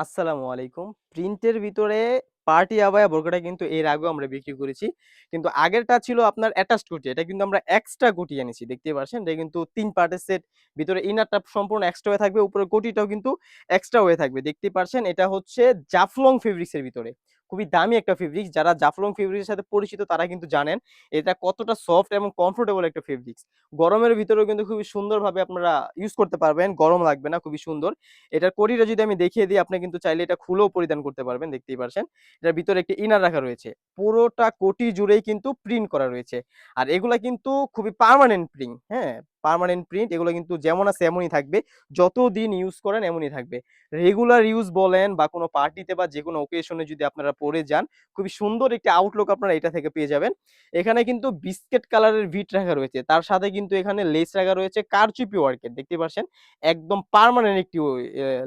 আসসালামু আলাইকুম। প্রিন্টের ভিতরে পার্টি আবায়া বোরকাটা কিন্তু এর আগেও আমরা বিক্রি করেছি। কিন্তু আগেরটা ছিল আপনার অ্যাটাচড কোটি। এটা কিন্তু আমরা এক্সট্রা কোটি এনেছি। দেখতেই পাচ্ছেন। এটা কিন্তু ৩ পার্টের সেট। ভিতরে ইনারটা সম্পূর্ণ এক্সট্রা হয়ে থাকবে। উপরের কোটিটাও কিন্তু এক্সট্রা হয়ে থাকবে। দেখতেই পারছেন এটা হচ্ছে জাফলং ফেব্রিক্স এর ভিতরে। খুবই দামি একটা ফেব্রিক্স। যারা জাফলং ফেব্রিক্স এর সাথে পরিচিত তারা কিন্তু জানেন এটা কতটা সফট এবং কমফোর্টেবল একটা ফেব্রিক্স। গরমের ভিতরেও কিন্তু খুবই সুন্দরভাবে আপনারা ইউজ করতে পারবেন। গরম লাগবে না। খুবই সুন্দর। এটার কোটিটা যদি আমি দেখিয়ে দিই, আপনি কিন্তু চাইলে এটা খুলেও পরিধান করতে পারবেন, দেখতেই পারছেন। এটার ভিতরে একটি ইনার রাখা রয়েছে। পুরোটা কোটি জুড়েই কিন্তু প্রিন্ট করা রয়েছে। আর এগুলা কিন্তু খুবই পার্মানেন্ট প্রিন্ট, হ্যাঁ? পার্মানেন্ট প্রিন্ট এগুলো কিন্তু যেমন আছে এমনই থাকবে। যতদিন ইউজ করেন এমনই থাকবে। রেগুলার ইউজ বলেন বা কোনো পার্টিতে বা যেকোনো অকেশন এ যদি আপনারা পরে যান, খুবই সুন্দর একটি আউটলুক আপনারা এটা থেকে পেয়ে যাবেন। এখানে কিন্তু বিস্কিট কালারের ভিট রাখা রয়েছে। তার সাথে কিন্তু এখানে লেস রাখা রয়েছে কারচুপি ওয়ার্কের, দেখতেই পারছেন। একদম পার্মানেন্ট একটি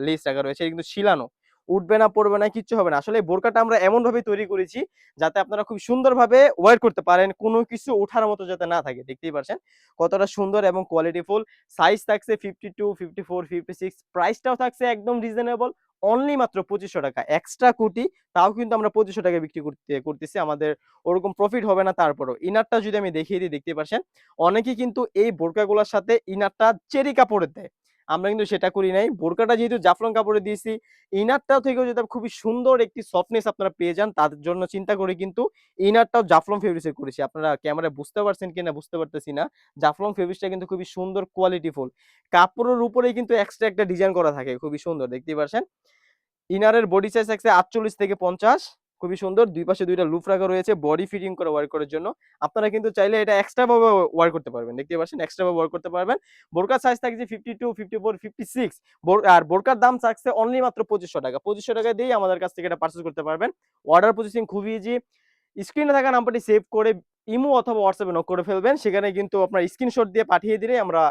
লেস রাখা রয়েছে। এটা কিন্তু শিলানো। উঠবে না, পড়বে না, কিচ্ছু হবে না। আসলে এই বোরকাটা আমরা এমনভাবেই তৈরি করেছি যাতে আপনারা খুব সুন্দরভাবে ওয়ার করতে পারেন। কোনো কিছু ওঠার মতো যাতে না থাকে। দেখতেই পারছেন কতটা সুন্দর এবং কোয়ালিটিফুল। সাইজ থাকছে 52, 54, 56, প্রাইসটাও থাকছে একদম রিজনেবল। অনলি মাত্র ৳২৫০০। এক্সট্রা কোটি তাও কিন্তু আমরা ৳২৫০০ বিক্রি করতেছি। আমাদের ওরকম প্রফিট হবে না তারপরও। ইনারটা যদি আমি দেখিয়ে দিই, দেখতেই পারছেন। অনেকেই কিন্তু এই বোরকাগুলার সাথে ইনারটা চেরি কাপড়ের দেয়। আমরা কিন্তু সেটা করি নাই। বোরকাটা যেহেতু জাফলং কাপড়ে দিয়েছি, ইনারটা থেকেও যদি খুবই সুন্দর একটি সফটনেস আপনারা পেয়ে যান, তাদের জন্য চিন্তা করে কিন্তু ইনারটাও জাফলং ফেব্রিক্স এর করেছি। আপনারা ক্যামেরায় বুঝতে পারছেন কিনা বুঝতে পারতেছি না। জাফলং ফেব্রিক্সটা কিন্তু খুবই সুন্দর কোয়ালিটিফুল। কাপড়ের উপরেই কিন্তু এক্সট্রা একটা ডিজাইন করা থাকে। খুবই সুন্দর, দেখতেই পারছেন। ইনারের বডি সাইজ থাকছে ৪৮ থেকে ৫০। খুবই সুন্দর। ২ পাশে ২ টা লুপ রাখা রয়েছে বডি ফিটিং করে ওয়ার করার জন্য। আপনারা কিন্তু চাইলে এটা এক্সট্রা ভাবে ওয়ার করতে পারবেন। দেখতেই পাচ্ছেন এক্সট্রা ভাবে ওয়ার করতে পারবেন। বোরকার সাইজ থাকছে 52, 54, 56। আর বোরকার দাম থাকছে অনলি মাত্র ৳২৫০০। ৳২৫০০ দিয়েই আমাদের কাছ থেকে এটা পারচেজ করতে পারবেন। অর্ডার প্রসেসিং খুবই ইজি। স্ক্রিনে থাকা নাম্বারটি সেভ করে ইমো অথবা WhatsApp এ নক করে ফেলবেন। সেখানে কিন্তু আপনার স্ক্রিনশট দিয়ে পাঠিয়ে দিলেই আমরা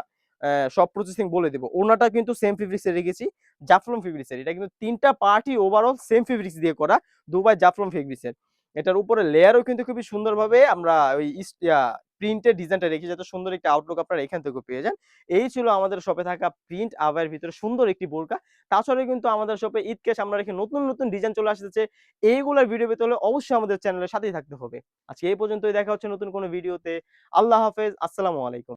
সব প্রসেসিং বলে দিব। ওড়নাটা কিন্তু সেম ফেব্রিক্স এর রেখেছি। জাফলং ফেব্রিক্স এর। এটা কিন্তু ৩ টা পার্টই ওভারঅল সেম ফেব্রিক্স দিয়ে করা। দুবাই জাফলং ফেব্রিক্স এর। এটার উপরে লেয়ারও কিন্তু খুবই সুন্দরভাবে আমরা ওই প্রিন্টের ডিজাইনটা রেখে যাতে সুন্দর একটা আউটলুক আপনারা এখান থেকেও পেয়ে যান। এই ছিল আমাদের শপে থাকা প্রিন্ট আবায়ার ভিতরে সুন্দর একটি বোরকা। তাছাড়াও কিন্তু আমাদের শপে ঈদকে সামনে রেখে নতুন, নতুন ডিজাইন চলে আসতেছে। এইগুলার ভিডিও পেতে হলে অবশ্যই আমাদের চ্যানেলের সাথেই থাকতে হবে। আজকে এই পর্যন্তই, দেখা হচ্ছে নতুন কোনো ভিডিওতে। আল্লাহ হাফেজ। আসসালামু আলাইকুম।